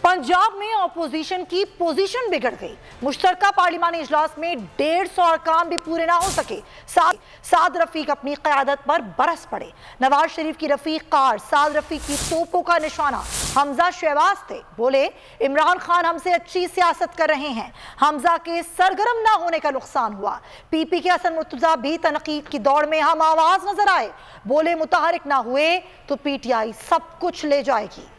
पंजाब में ऑपोजिशन की पोजीशन बिगड़ गई। मुश्तरका पार्लिमानी इजलास में 150 अरकान भी पूरे ना हो सके। साद रफीक अपनी क़यादत पर बरस पड़े। नवाज शरीफ की रफीक कार साद रफीक की तोपों का निशाना हमजा शहबाज थे। बोले, इमरान खान हमसे अच्छी सियासत कर रहे हैं, हमजा के सरगर्म ना होने का नुकसान हुआ। पीपी के हसन मुर्तजा भी तनकीद की दौड़ में हम आवाज नजर आए। बोले, मुतहरिक ना हुए तो पीटीआई सब कुछ ले जाएगी।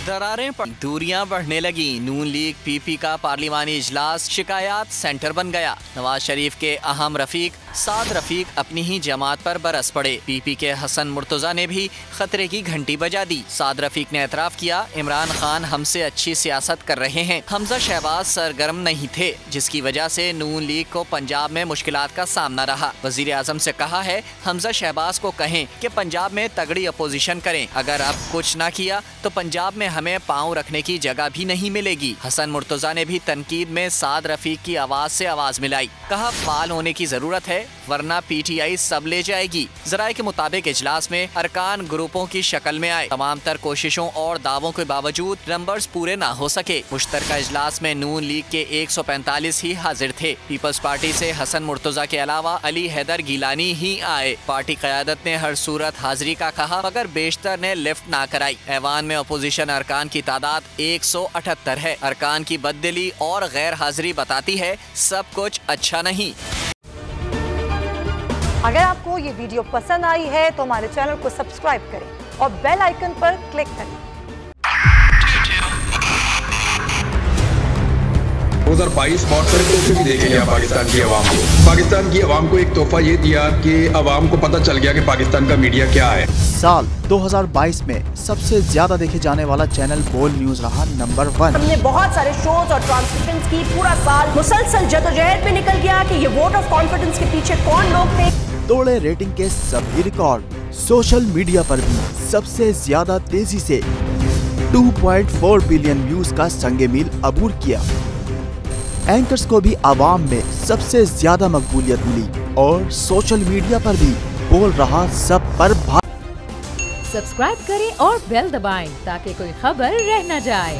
दरारें पर दूरियां बढ़ने लगी। नून लीग पीपी का पार्लिमानी इजलास शिकायत सेंटर बन गया। नवाज शरीफ के अहम रफीक साद रफीक अपनी ही जमात पर बरस पड़े। पीपी के हसन मुर्तजा ने भी खतरे की घंटी बजा दी। साद रफीक ने एतराफ किया, इमरान खान हमसे अच्छी सियासत कर रहे हैं। हमजा शहबाज सरगर्म नहीं थे, जिसकी वजह से नून लीग को पंजाब में मुश्किलात का सामना रहा। वजीर आजम से कहा है, हमजा शहबाज को कहें कि पंजाब में तगड़ी अपोजिशन करें। अगर अब कुछ न किया तो पंजाब में हमें पांव रखने की जगह भी नहीं मिलेगी। हसन मुर्तजा ने भी तनकीद में साद रफीक की आवाज से आवाज मिलाई। कहा, फाल होने की जरूरत है वरना पीटीआई सब ले जाएगी। जराये के मुताबिक इजलास में अरकान ग्रुपों की शक्ल में आए। तमाम तर कोशिशों और दावों के बावजूद नंबर्स पूरे ना हो सके। मुश्तरका इजलास में नून लीग के 145 ही हाजिर थे। पीपल्स पार्टी से हसन मुर्तजा के अलावा अली हैदर गिलानी ही आए। पार्टी क़यादत ने हर सूरत हाजिरी का कहा, मगर बेशतर ने लिफ्ट ना कराई। ऐवान में अपोजिशन अरकान की तादाद 178 है। अरकान की बददिली और गैर हाजिरी बताती है सब कुछ अच्छा नहीं। अगर आपको ये वीडियो पसंद आई है तो हमारे चैनल को सब्सक्राइब करें और बेल आइकन पर क्लिक करें। 2022 बहुत सारे तोहफे भी देखे गया पाकिस्तान की आवाम को। पाकिस्तान की आवाम को एक तोहफा ये दिया कि आवाम को पता चल गया कि पाकिस्तान का मीडिया क्या है। साल 2022 में सबसे ज्यादा देखे जाने वाला चैनल बोल न्यूज रहा नंबर 1। हमने बहुत सारे शोज और ट्रांसमिशंस की। पूरा साल मुसलसल जदोजहद में निकल गया कि ये वोट ऑफ कॉन्फिडेंस के पीछे कौन लोग थे। तोड़े रेटिंग के सभी रिकॉर्ड। सोशल मीडिया पर भी सबसे ज्यादा तेजी से 2.4 बिलियन व्यूज का संगे मील अबूर किया। एंकर्स को भी आवाम में सबसे ज्यादा मकबूलियत मिली और सोशल मीडिया पर भी बोल रहा सब पर भारी। सब्सक्राइब करें और बेल दबाएं ताकि कोई खबर रह न जाए।